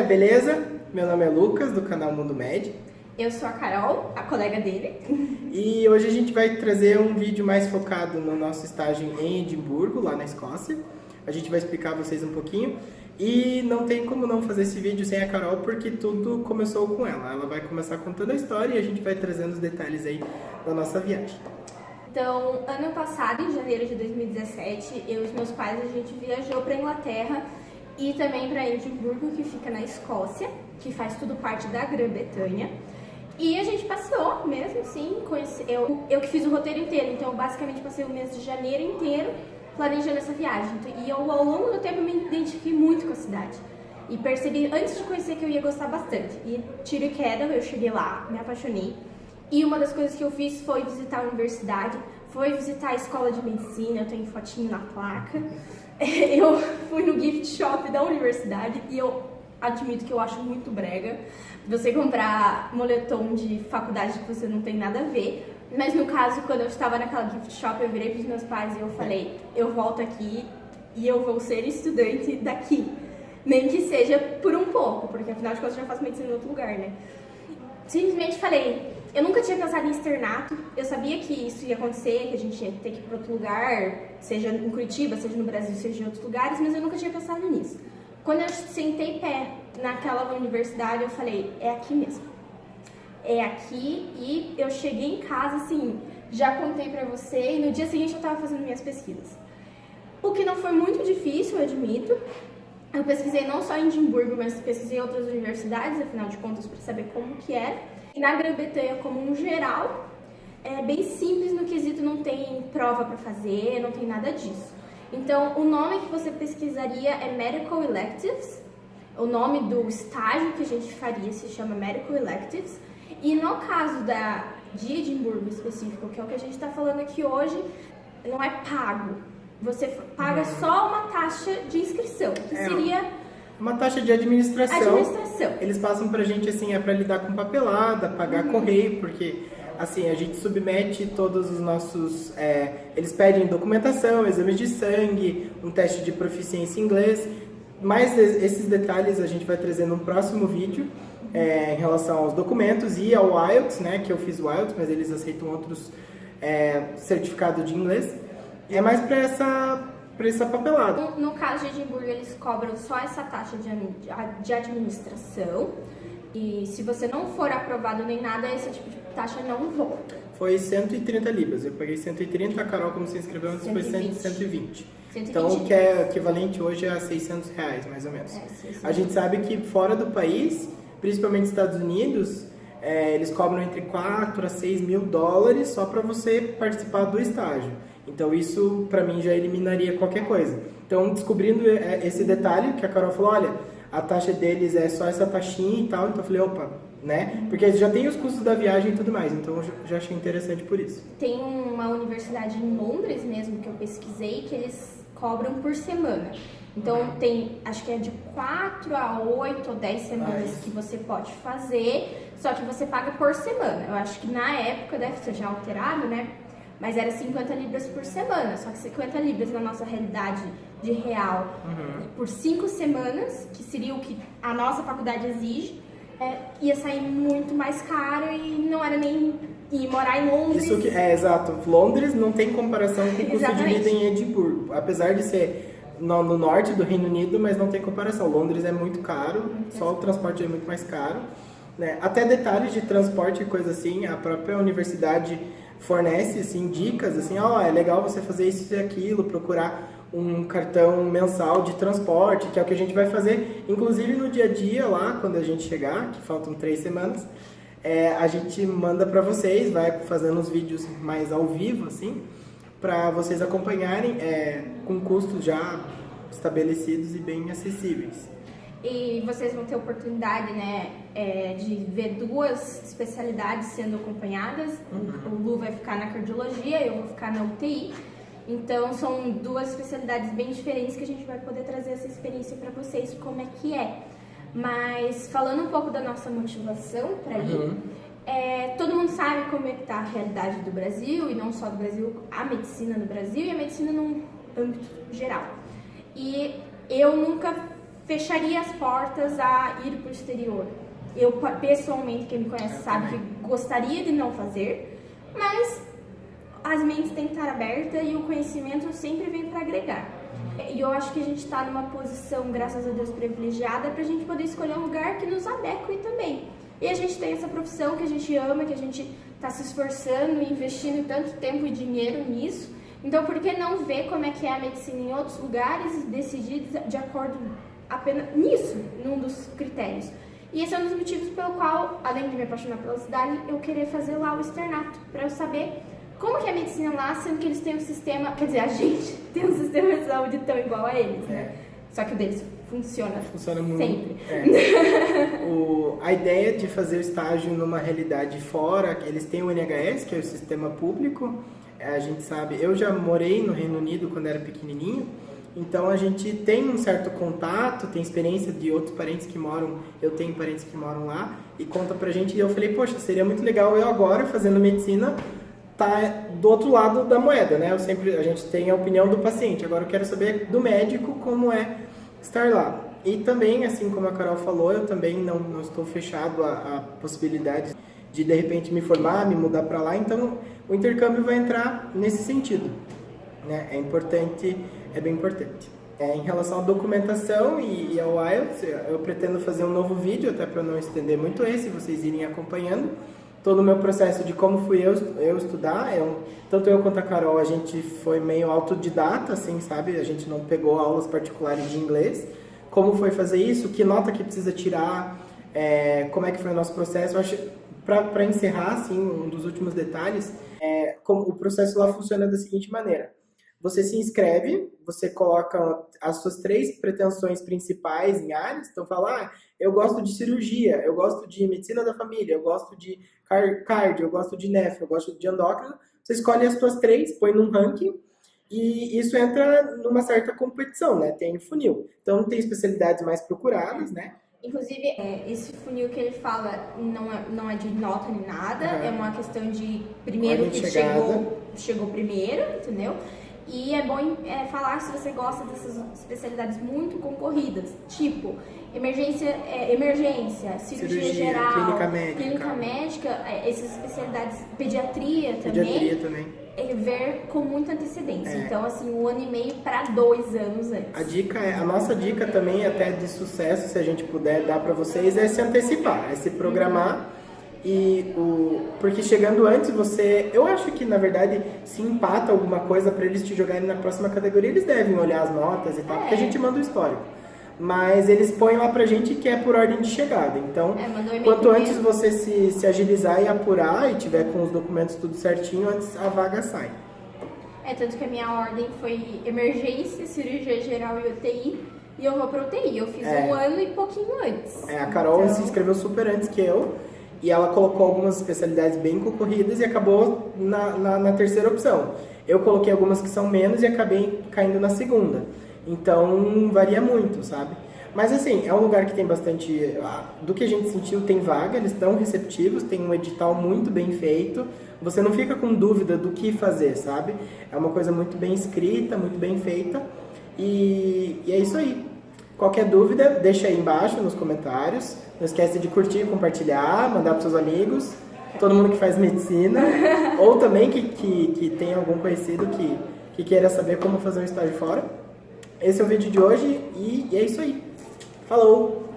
beleza? Meu nome é Lucas, do canal Mundo Med. Eu sou a Carol, a colega dele. E hoje a gente vai trazer um vídeo mais focado no nosso estágio em Edimburgo, lá na Escócia. A gente vai explicar a vocês um pouquinho. E não tem como não fazer esse vídeo sem a Carol, porque tudo começou com ela. Ela vai começar contando a história e a gente vai trazendo os detalhes aí da nossa viagem. Então, ano passado, em janeiro de 2017, eu e os meus pais, a gente viajou para Inglaterra e também para Edimburgo, que fica na Escócia, que faz tudo parte da Grã-Bretanha. E a gente passeou mesmo, assim, eu que fiz o roteiro inteiro, então eu basicamente passei o mês de janeiro inteiro planejando essa viagem. E eu, ao longo do tempo, me identifiquei muito com a cidade. E percebi, antes de conhecer, que eu ia gostar bastante. E tiro e queda, eu cheguei lá, me apaixonei. E uma das coisas que eu fiz foi visitar a universidade, foi visitar a escola de medicina, eu tenho fotinho na placa. Eu fui no gift shop da universidade e eu admito que eu acho muito brega você comprar moletom de faculdade que você não tem nada a ver. Mas no caso, quando eu estava naquela gift shop, eu virei para os meus pais e eu falei, eu volto aqui e eu vou ser estudante daqui. Nem que seja por um pouco, porque afinal de contas eu já faço medicina em outro lugar, né? Simplesmente falei, eu nunca tinha pensado em externato, eu sabia que isso ia acontecer, que a gente ia ter que ir para outro lugar, seja em Curitiba, seja no Brasil, seja em outros lugares, mas eu nunca tinha pensado nisso. Quando eu sentei pé naquela universidade, eu falei, é aqui mesmo. É aqui, e eu cheguei em casa, assim, já contei pra você, e no dia seguinte eu tava fazendo minhas pesquisas. O que não foi muito difícil, eu admito. Eu pesquisei não só em Edimburgo, mas pesquisei em outras universidades, afinal de contas, para saber como que era. E na Grã-Bretanha, como um geral, é bem simples no quesito, não tem prova para fazer, não tem nada disso. Então, o nome que você pesquisaria é Medical Electives. O nome do estágio que a gente faria se chama Medical Electives. E no caso de Edimburgo específico, que é o que a gente está falando aqui hoje, não é pago. Você paga só uma taxa de inscrição, que seria uma taxa de administração. Eles passam pra gente, assim, pra lidar com papelada, pagar correio, porque, assim, a gente submete todos os nossos... eles pedem documentação, exames de sangue, um teste de proficiência em inglês. Mas esses detalhes a gente vai trazer no próximo vídeo, em relação aos documentos e ao IELTS, né, que eu fiz o IELTS, mas eles aceitam outros certificados de inglês. É mais para essa papelada. No caso de Edimburgo, eles cobram só essa taxa de administração. E se você não for aprovado nem nada, esse tipo de taxa não volta. Foi 130 libras. Eu paguei 130, a Carol, como você inscreveu antes, foi 120. Então, o que é equivalente hoje a R$600, mais ou menos. A gente sabe que fora do país, principalmente nos Estados Unidos, eles cobram entre 4 a 6 mil dólares só para você participar do estágio. Então isso para mim já eliminaria qualquer coisa. Então, descobrindo esse detalhe que a Carol falou, olha, a taxa deles é só essa taxinha e tal, então eu falei, opa, né? Porque já tem os custos da viagem e tudo mais, então eu já achei interessante por isso. Tem uma universidade em Londres mesmo que eu pesquisei que eles cobram por semana. Então tem, acho que é de 4 a 8 ou 10 semanas que você pode fazer, só que você paga por semana. Eu acho que na época deve ser já alterado, né? Mas era 50 libras por semana, só que 50 libras na nossa realidade de real, por 5 semanas, que seria o que a nossa faculdade exige, ia sair muito mais caro e não era nem ir morar em Londres. Isso que exato. Londres não tem comparação com o custo de vida em Edimburgo, apesar de ser no norte do Reino Unido, mas não tem comparação. Londres é muito caro, só o transporte é muito mais caro, né? Até detalhes de transporte e coisa assim, a própria universidade fornece, assim, dicas, assim, é legal você fazer isso e aquilo, procurar um cartão mensal de transporte, que é o que a gente vai fazer, inclusive no dia a dia lá, quando a gente chegar, que faltam 3 semanas, a gente manda para vocês, vai fazendo os vídeos mais ao vivo, assim, para vocês acompanharem com custos já estabelecidos e bem acessíveis. E vocês vão ter oportunidade, né, de ver 2 especialidades sendo acompanhadas. O Lu vai ficar na cardiologia, eu vou ficar na UTI. Então, são 2 especialidades bem diferentes que a gente vai poder trazer essa experiência para vocês, como é que é. Mas, falando um pouco da nossa motivação para ir, todo mundo sabe como é que tá a realidade do Brasil, e não só do Brasil, a medicina no Brasil e a medicina num âmbito geral. E eu nunca fecharia as portas a ir para o exterior. Eu, pessoalmente, quem me conhece sabe que gostaria de não fazer, mas as mentes têm que estar abertas e o conhecimento sempre vem para agregar. E eu acho que a gente está numa posição, graças a Deus, privilegiada para a gente poder escolher um lugar que nos adeque também. E a gente tem essa profissão que a gente ama, que a gente está se esforçando e investindo tanto tempo e dinheiro nisso. Então, por que não ver como é que é a medicina em outros lugares e decidir de acordo apenas nisso, num dos critérios? E esse é um dos motivos pelo qual, além de me apaixonar pela cidade, eu querer fazer lá o externato, para eu saber como que é a medicina lá, sendo que eles têm um sistema, quer dizer, a gente tem um sistema de saúde tão igual a eles, né? Só que o deles funciona muito sempre. A ideia de fazer o estágio numa realidade fora, eles têm o NHS, que é o sistema público, a gente sabe, eu já morei no Reino Unido quando era pequenininho, então a gente tem um certo contato, tem experiência de outros parentes que moram, eu tenho parentes que moram lá, e conta pra gente, e eu falei, poxa, seria muito legal eu agora, fazendo medicina, tá do outro lado da moeda, né? A gente tem a opinião do paciente, agora eu quero saber do médico como é estar lá. E também, assim como a Carol falou, eu também não estou fechado a possibilidade de repente me formar, me mudar para lá, então o intercâmbio vai entrar nesse sentido, né? É importante, é bem importante. Em relação à documentação e ao IELTS, eu pretendo fazer um novo vídeo, até para não estender muito esse, vocês irem acompanhando todo o meu processo de como fui eu estudar. Tanto eu quanto a Carol, a gente foi meio autodidata, assim, sabe? A gente não pegou aulas particulares de inglês. Como foi fazer isso? Que nota que precisa tirar? Como é que foi o nosso processo? Eu acho, para encerrar, assim, um dos últimos detalhes, como o processo lá funciona da seguinte maneira. Você se inscreve, você coloca as suas 3 pretensões principais em áreas, então fala, eu gosto de cirurgia, eu gosto de medicina da família, eu gosto de cardio, eu gosto de nefro, eu gosto de endócrino. Você escolhe as suas 3, põe num ranking e isso entra numa certa competição, né? Tem funil. Então tem especialidades mais procuradas, né? Inclusive, esse funil que ele fala não é de nota nem nada, é uma questão de primeiro que chegou primeiro, entendeu? E é bom falar se você gosta dessas especialidades muito concorridas, tipo emergência, cirurgia geral, clínica médica, essas especialidades, pediatria também. Ver com muita antecedência. Então, assim, 1 ano e meio para 2 anos antes. A nossa dica também, até de sucesso, se a gente puder dar para vocês, é se antecipar, é se programar. Porque chegando antes, eu acho que na verdade se empata alguma coisa para eles te jogarem na próxima categoria, eles devem olhar as notas e tal, porque a gente manda o histórico. Mas eles põem lá pra gente que é por ordem de chegada. Então, quanto antes você se agilizar e apurar e tiver com os documentos tudo certinho, antes a vaga sai. Tanto que a minha ordem foi emergência, cirurgia geral e UTI, e eu vou pra UTI. Eu fiz 1 ano e pouquinho antes. A Carol se inscreveu super antes que eu. E ela colocou algumas especialidades bem concorridas e acabou na terceira opção. Eu coloquei algumas que são menos e acabei caindo na segunda. Então, varia muito, sabe? Mas, assim, é um lugar que tem bastante... Do que a gente sentiu, tem vaga, eles estão receptivos, tem um edital muito bem feito. Você não fica com dúvida do que fazer, sabe? É uma coisa muito bem escrita, muito bem feita. E é isso aí. Qualquer dúvida, deixa aí embaixo nos comentários. Não esquece de curtir, compartilhar, mandar para seus amigos, todo mundo que faz medicina, ou também que tem algum conhecido que queira saber como fazer um estágio fora. Esse é o vídeo de hoje e é isso aí. Falou!